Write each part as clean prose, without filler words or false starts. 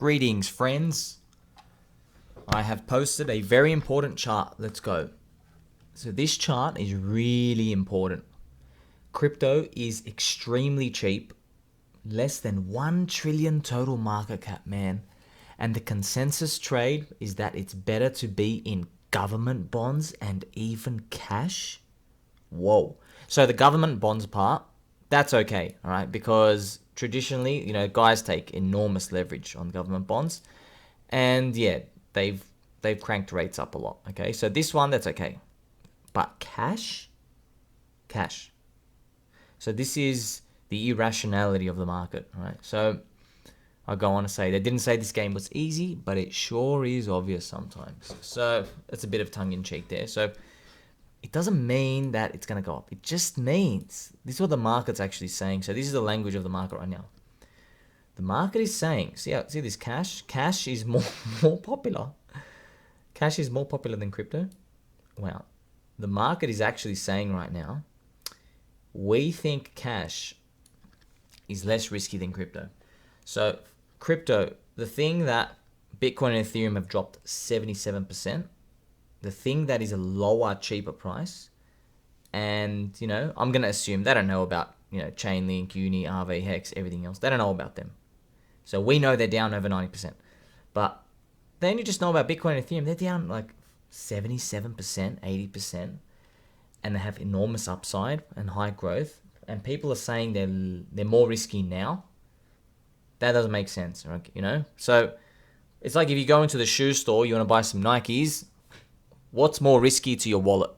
Greetings, friends. I have posted a very important chart. Let's go. So this chart is really important. Crypto is extremely cheap, less than 1 trillion total market cap, man. And the consensus trade is that it's better to be in government bonds and even cash. Whoa. So the government bonds part, that's okay, all right? Because traditionally, guys take enormous leverage on government bonds. And yeah, they've cranked rates up a lot, okay? So this one, that's okay. But cash. So this is the irrationality of the market, right? So I go on to say, they didn't say this game was easy, but it sure is obvious sometimes. So it's a bit of tongue in cheek there. So it doesn't mean that it's going to go up. It just means, this is what the market's actually saying. So this is the language of the market right now. The market is saying, see this cash? Cash is more popular. Cash is more popular than crypto. Wow. The market is actually saying right now, we think cash is less risky than crypto. So crypto, the thing that Bitcoin and Ethereum have dropped 77%, the thing that is a lower, cheaper price, and, I'm going to assume they don't know about, Chainlink, Uni, RV, Hex, everything else. They don't know about them. So we know they're down over 90%. But then you just know about Bitcoin and Ethereum. They're down like 77%, 80%. And they have enormous upside and high growth. And people are saying they're more risky now. That doesn't make sense, So it's like if you go into the shoe store, you want to buy some Nikes. What's more risky to your wallet?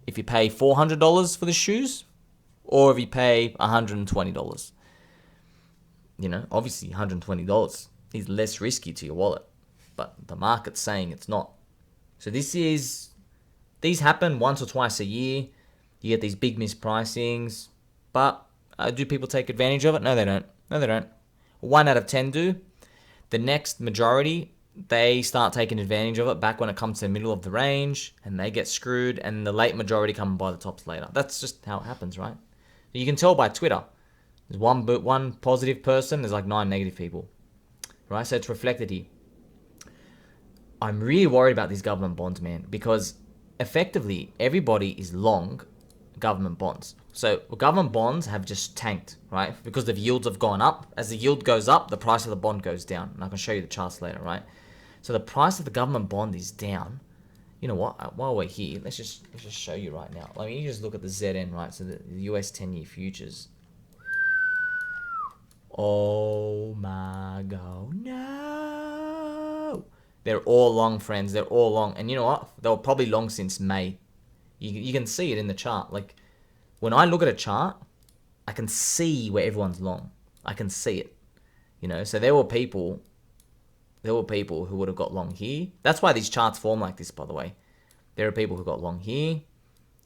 If you pay $400 for the shoes, or if you pay $120? Obviously $120 is less risky to your wallet, but the market's saying it's not. So these happen once or twice a year. You get these big mispricings, but do people take advantage of it? No, they don't. 1 out of 10 do. The next majority, they start taking advantage of it back when it comes to the middle of the range, and they get screwed, and the late majority come and buy the tops later. That's just how it happens, right? You can tell by Twitter. There's one positive person, there's like 9 negative people, right? So it's reflected here. I'm really worried about these government bonds, man, because effectively everybody is long government bonds. So government bonds have just tanked, right? Because the yields have gone up. As the yield goes up, the price of the bond goes down. And I can show you the charts later, right? So the price of the government bond is down. You know what? While we're here, let's just show you right now. Let me just look at the ZN, right? So the US 10-year futures. Oh my God, no! They're all long, friends. They're all long. And you know what? They were probably long since May. You can see it in the chart. Like, when I look at a chart, I can see where everyone's long. I can see it. So there were people who would have got long here. That's why these charts form like this, by the way. There are people who got long here.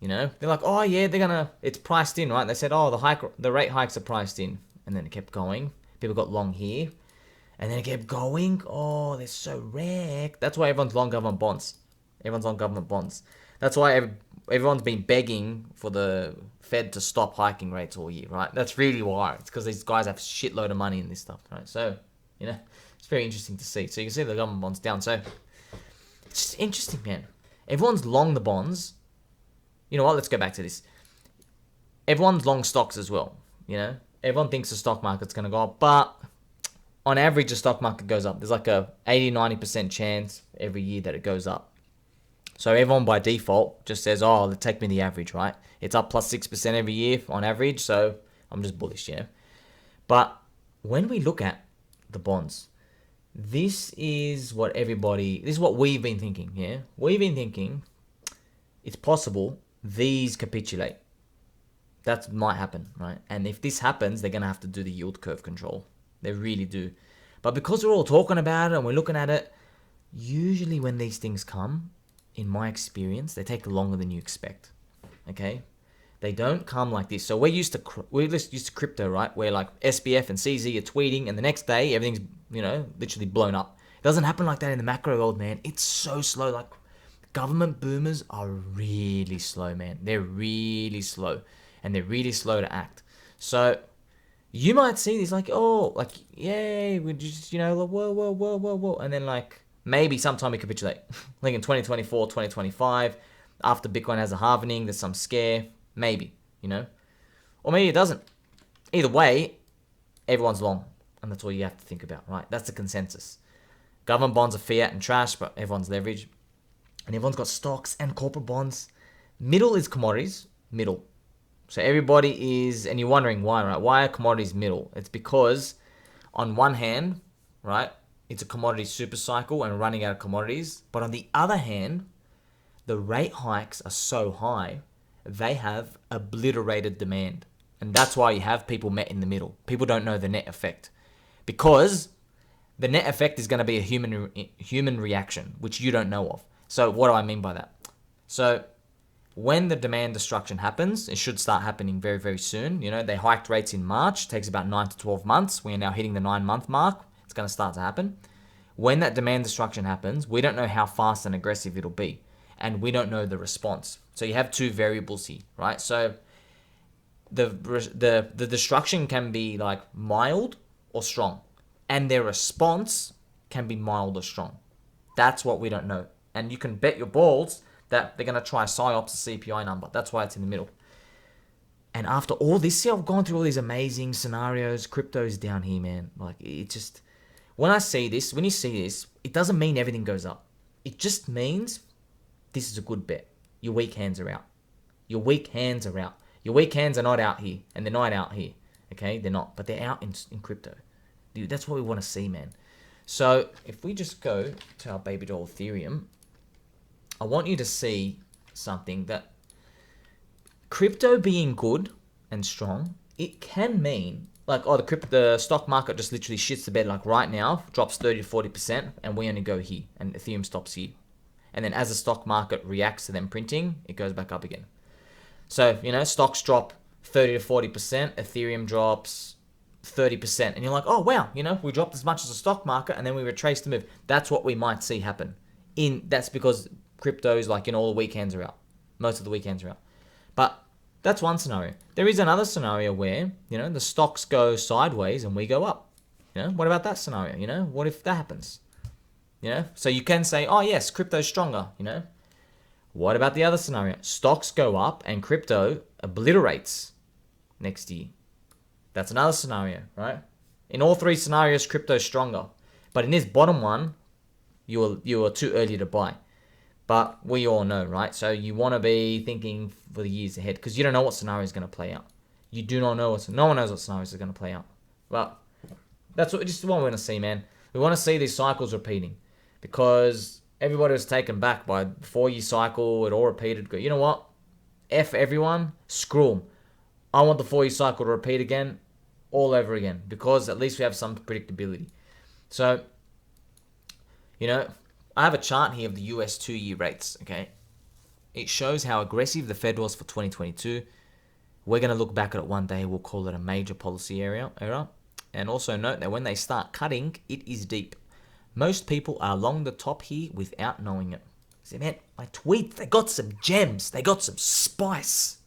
They're like, oh yeah, it's priced in, right? They said, oh, the rate hikes are priced in. And then it kept going. People got long here. And then it kept going. Oh, they're so wrecked. That's why everyone's long government bonds. Everyone's long government bonds. That's why everyone's been begging for the Fed to stop hiking rates all year, right? That's really why. It's because these guys have a shitload of money in this stuff, right? So, it's very interesting to see. So you can see the government bonds down. So it's just interesting, man. Everyone's long the bonds. You know what? Let's go back to this. Everyone's long stocks as well, Everyone thinks the stock market's going to go up, but on average, the stock market goes up. There's like a 80-90% chance every year that it goes up. So everyone by default just says, oh, take me the average, right? It's up plus 6% every year on average, so I'm just bullish, But when we look at the bonds, this is what we've been thinking, yeah? We've been thinking it's possible these capitulate. That might happen, right? And if this happens, they're going to have to do the yield curve control. They really do. But because we're all talking about it and we're looking at it, usually when these things come, in my experience, they take longer than you expect, okay? They don't come like this. So we're used to crypto, right? Where like SBF and CZ are tweeting and the next day everything's, literally blown up. It doesn't happen like that in the macro world, man. It's so slow. Like government boomers are really slow, man. They're really slow. And they're really slow to act. So You might see this like, oh, like, yay, we just, like, whoa, whoa, whoa, whoa, whoa. And then, like, maybe sometime we capitulate. Like in 2024, 2025, after Bitcoin has a halvening, there's some scare. Maybe. Or maybe it doesn't. Either way, everyone's long. And that's all you have to think about, right? That's the consensus. Government bonds are fiat and trash, but everyone's leveraged. And everyone's got stocks and corporate bonds. Middle is commodities. Middle. So everybody is, and you're wondering why, right? Why are commodities middle? It's because on one hand, right, it's a commodity super cycle and running out of commodities. But on the other hand, the rate hikes are so high, they have obliterated demand. And that's why you have people met in the middle. People don't know the net effect. Because the net effect is going to be a human reaction, which you don't know of. So what do I mean by that? So when the demand destruction happens, it should start happening very, very soon. They hiked rates in March. It takes about 9 to 12 months. We are now hitting the 9-month mark. It's going to start to happen. When that demand destruction happens, we don't know how fast and aggressive it'll be. And we don't know the response. So you have two variables here, right? So the destruction can be like mild or strong. And their response can be mild or strong. That's what we don't know. And you can bet your balls that they're going to try PSYOPs, the CPI number. That's why it's in the middle. And after all this, see, I've gone through all these amazing scenarios. Crypto's down here, man. Like, it just... when you see this, it doesn't mean everything goes up. It just means this is a good bet. Your weak hands are out. Your weak hands are out. Your weak hands are not out here. And they're not out here. Okay? They're not. But they're out in crypto. Dude, that's what we want to see, man. So if we just go to our baby doll Ethereum, I want you to see something that crypto being good and strong, it can mean like, oh, the stock market just literally shits the bed like right now, drops 30 to 40%, and we only go here, and Ethereum stops here. And then as the stock market reacts to them printing, it goes back up again. So, stocks drop 30 to 40%, Ethereum drops 30%, and you're like, oh wow, we dropped as much as the stock market, and then we retrace the move. That's what we might see happen. That's because cryptos, like, all the weekends are out. Most of the weekends are out. But that's one scenario. There is another scenario where, the stocks go sideways and we go up. What about that scenario? What if that happens? So you can say, oh yes, crypto's stronger. What about the other scenario? Stocks go up and crypto obliterates next year. That's another scenario, right? In all three scenarios, crypto's stronger. But in this bottom one, you are too early to buy. But we all know, right? So you want to be thinking for the years ahead because you don't know what scenario is going to play out. You do not know no one knows what scenarios are going to play out. But that's what we want to see, man. We want to see these cycles repeating because everybody was taken back by the 4-year cycle. It all repeated. You know what? F everyone. Screw them. I want the 4-year cycle to repeat again, all over again, because at least we have some predictability. So, I have a chart here of the US 2-year rates, okay? It shows how aggressive the Fed was for 2022. We're going to look back at it one day. We'll call it a major policy error. And also note that when they start cutting, it is deep. Most people are along the top here without knowing it. See, man, my tweets, they got some gems. They got some spice,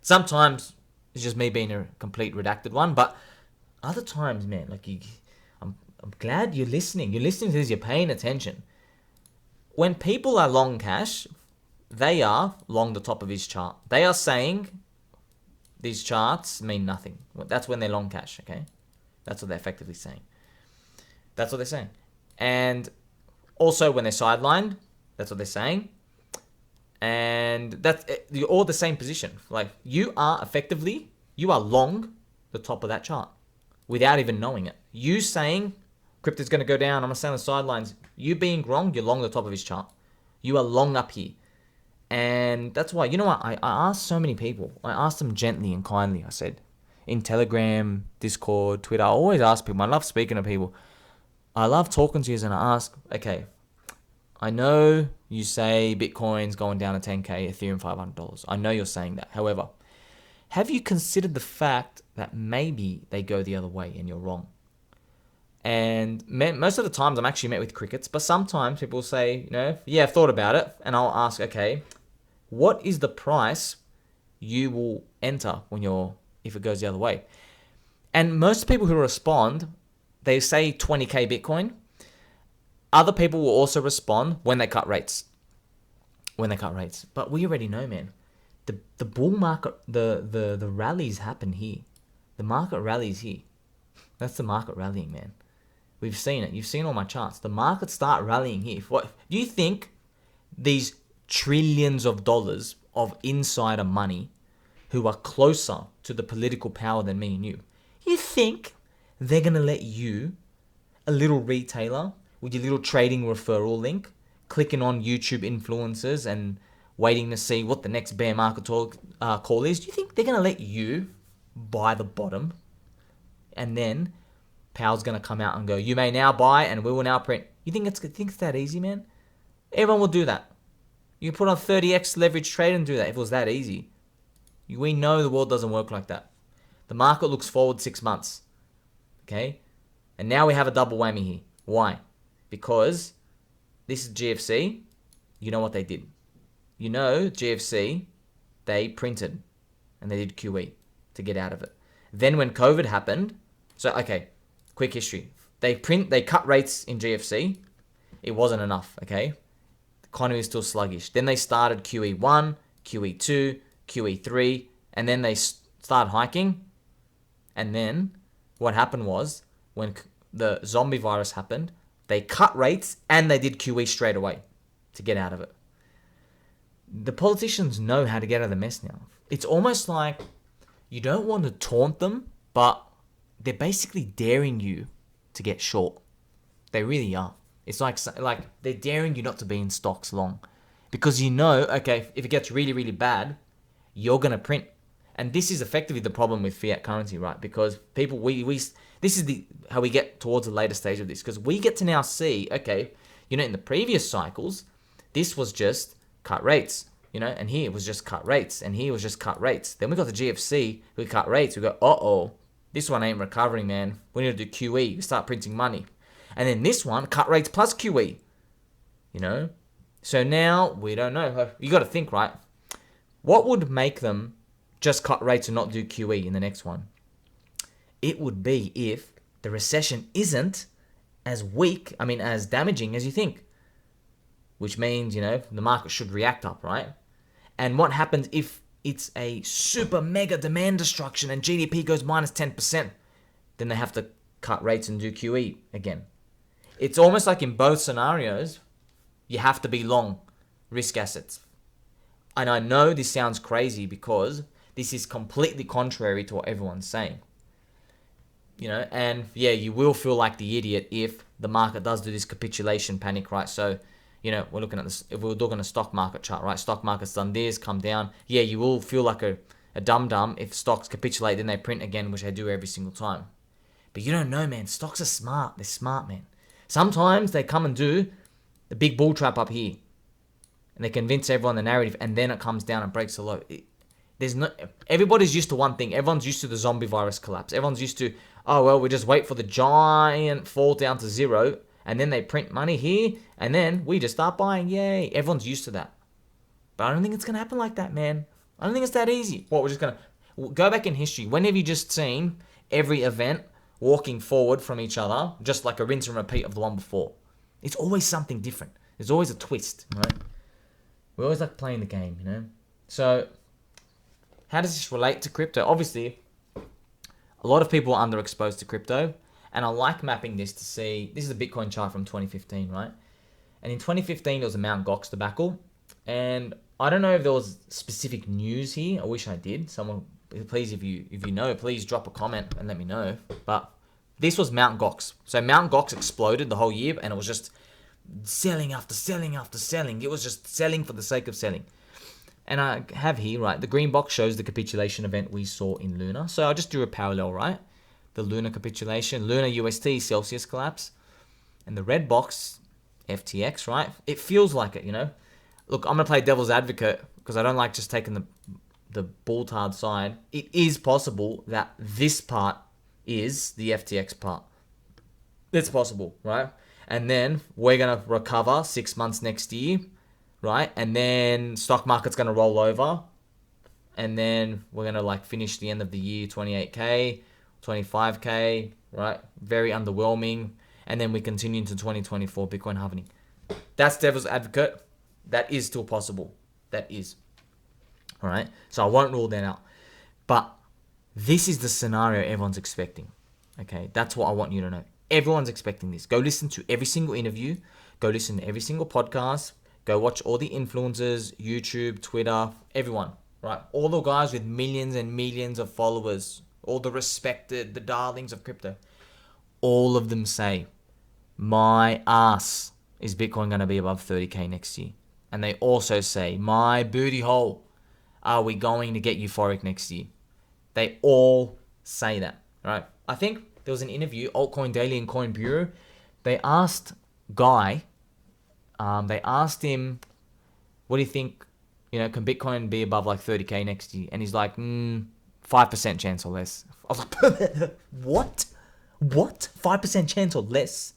Sometimes it's just me being a complete redacted one, but other times, man, like I'm glad you're listening. You're listening to this. You're paying attention. When people are long cash, they are long the top of his chart. They are saying these charts mean nothing. That's when they're long cash, okay? That's what they're effectively saying. That's what they're saying. And also when they're sidelined, that's what they're saying. And that's you're all the same position. Like you are long the top of that chart without even knowing it. You saying crypto's going to go down, I'm going to stay on the sidelines. You being wrong, you're long the top of his chart. You are long up here. And that's why, what? I asked so many people. I asked them gently and kindly. I said, in Telegram, Discord, Twitter, I always ask people. I love speaking to people. I love talking to you and I ask, okay, I know you say Bitcoin's going down to 10K, Ethereum $500. I know you're saying that. However, have you considered the fact that maybe they go the other way and you're wrong? And most of the times I'm actually met with crickets, but sometimes people say, yeah, I've thought about it. And I'll ask, okay, what is the price you will enter if it goes the other way? And most people who respond, they say 20K Bitcoin. Other people will also respond when they cut rates. But we already know, man. The bull market, the rallies happen here. The market rallies here. That's the market rallying, man. We've seen it. You've seen all my charts. The markets start rallying here. What do you think? These trillions of dollars of insider money who are closer to the political power than me and you think they're going to let you, a little retailer with your little trading referral link, clicking on YouTube influencers and waiting to see what the next bear market call is, do you think they're going to let you buy the bottom and then Powell's going to come out and go, you may now buy and we will now print? You think it's that easy, man? Everyone will do that. You can put on 30x leverage trade and do that if it was that easy. We know the world doesn't work like that. The market looks forward 6 months. Okay? And now we have a double whammy here. Why? Because this is GFC. You know what they did. You know GFC, they printed and they did QE to get out of it. Then when COVID happened, so okay, quick history. They cut rates in GFC. It wasn't enough, okay? The economy was still sluggish. Then they started QE1, QE2, QE3, and then they started hiking. And then what happened was when the zombie virus happened, they cut rates and they did QE straight away to get out of it. The politicians know how to get out of the mess now. It's almost like you don't want to taunt them, but they're basically daring you to get short. They really are. It's like they're daring you not to be in stocks long. Because you know, okay, if it gets really, really bad, you're going to print. And this is effectively the problem with fiat currency, right? Because people, this is how we get towards the later stage of this. Because we get to now see, okay, in the previous cycles, this was just cut rates, and here it was just cut rates, and here was just cut rates. Then we got the GFC, we cut rates, we go, this one ain't recovering, man. We need to do QE, we start printing money. And then this one, cut rates plus QE, So now, we don't know. You got to think, right? What would make them just cut rates and not do QE in the next one? It would be if the recession isn't as weak, as damaging as you think. Which means, the market should react up, right? And what happens if it's a super mega demand destruction and GDP goes minus 10%? Then they have to cut rates and do QE again. It's almost like in both scenarios, you have to be long risk assets. And I know this sounds crazy because this is completely contrary to what everyone's saying. And yeah, you will feel like the idiot if the market does do this capitulation panic, right? So, we're looking at this, if we're looking at a stock market chart, right? Stock market's done this, come down. Yeah, you will feel like a dum-dum if stocks capitulate, then they print again, which they do every single time. But you don't know, man. Stocks are smart. They're smart, man. Sometimes they come and do the big bull trap up here. And they convince everyone the narrative, and then it comes down and breaks the low. Everybody's used to one thing. Everyone's used to the zombie virus collapse. Everyone's used to, we just wait for the giant fall down to zero, and then they print money here, and then we just start buying. Yay. Everyone's used to that. But I don't think it's going to happen like that, man. I don't think it's that easy. We're just going to go back in history. When have you just seen every event walking forward from each other, just like a rinse and repeat of the one before? It's always something different. There's always a twist, right? We always like playing the game, So, how does this relate to crypto? Obviously, a lot of people are underexposed to crypto, and I like mapping this to see, this is a Bitcoin chart from 2015, right? And in 2015, there was a Mt. Gox debacle, and I don't know if there was specific news here. I wish I did. Someone, please, if you know, please drop a comment and let me know. But this was Mt. Gox. So Mt. Gox exploded the whole year, and it was just selling after selling after selling. It was just selling for the sake of selling. And I have here, right, the green box shows the capitulation event we saw in Luna. So I'll just do a parallel, right? The Luna capitulation, Luna UST, Celsius collapse. And the red box, FTX, right? It feels like it, Look, I'm going to play devil's advocate because I don't like just taking the bull-tard side. It is possible that this part is the FTX part. It's possible, right? And then we're going to recover 6 months next year, right? And then stock market's going to roll over. And then we're going to finish the end of the year 28K. 25K, right? Very underwhelming. And then we continue into 2024, Bitcoin halving. That's devil's advocate. That is still possible. That is. All right. So I won't rule that out. But this is the scenario everyone's expecting. Okay. That's what I want you to know. Everyone's expecting this. Go listen to every single interview. Go listen to every single podcast. Go watch all the influencers, YouTube, Twitter, everyone. Right. All the guys with millions and millions of followers. All the respected, the darlings of crypto. All of them say, my ass, is Bitcoin going to be above 30K next year? And they also say, my booty hole, are we going to get euphoric next year? They all say that, right? I think there was an interview, Altcoin Daily and Coin Bureau. They asked Guy, they asked him, what do you think, can Bitcoin be above like 30K next year? And he's like, 5% chance or less. I was like, what? What? 5% chance or less?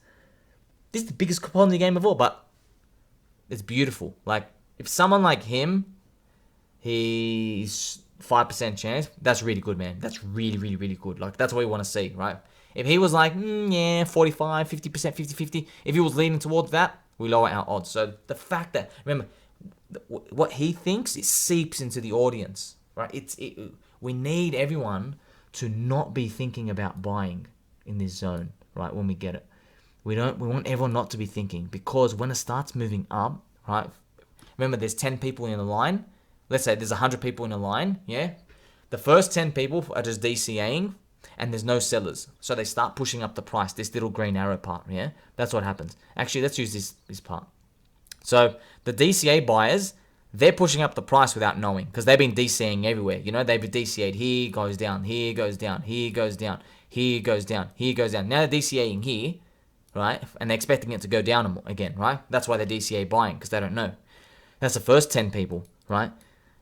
This is the biggest Commodity game of all, but it's beautiful. Like, if someone like him, he's 5% chance, that's really good, man. That's really, really, really good. Like, that's what we want to see, right? If he was like, 45, 50%, 50-50, if he was leaning towards that, we lower our odds. So the fact that, remember, what he thinks, it seeps into the audience, right? We need everyone to not be thinking about buying in this zone, right, when we get it. We want everyone not to be thinking, because when it starts moving up, right? Remember, there's 10 people in a line. Let's say there's 100 people in a line, yeah? The first 10 people are just DCAing, and there's no sellers. So they start pushing up the price, this little green arrow part, yeah? That's what happens. Actually, let's use this part. So the DCA buyers, they're pushing up the price without knowing, because they've been DCAing everywhere. They've been DCA'd here, goes down, here goes down, here goes down, here goes down, here goes down. Now they're DCAing here, right? And they're expecting it to go down again, right? That's why they're DCA buying, because they don't know. That's the first 10 people, right?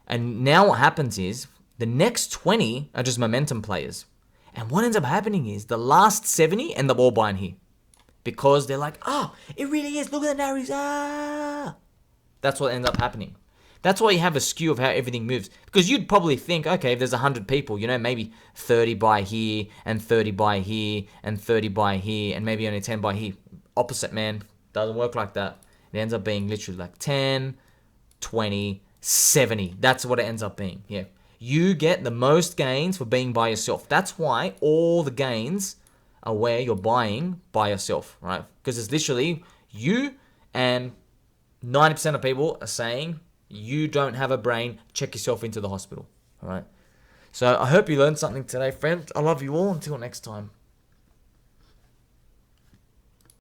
And now what happens is the next 20 are just momentum players. And what ends up happening is the last 70 end up all buying here, because they're like, it really is. Look at the narratives. That's what ends up happening. That's why you have a skew of how everything moves. Because you'd probably think, okay, if there's 100 people, maybe 30 buy here, and 30 buy here, and 30 buy here, and maybe only 10 buy here. Opposite, man. Doesn't work like that. It ends up being literally like 10, 20, 70. That's what it ends up being. Yeah. You get the most gains for being by yourself. That's why all the gains are where you're buying by yourself, right? Because it's literally you, and 90% of people are saying, you don't have a brain, check yourself into the hospital. All right. So I hope you learned something today, friends. I love you all. Until next time.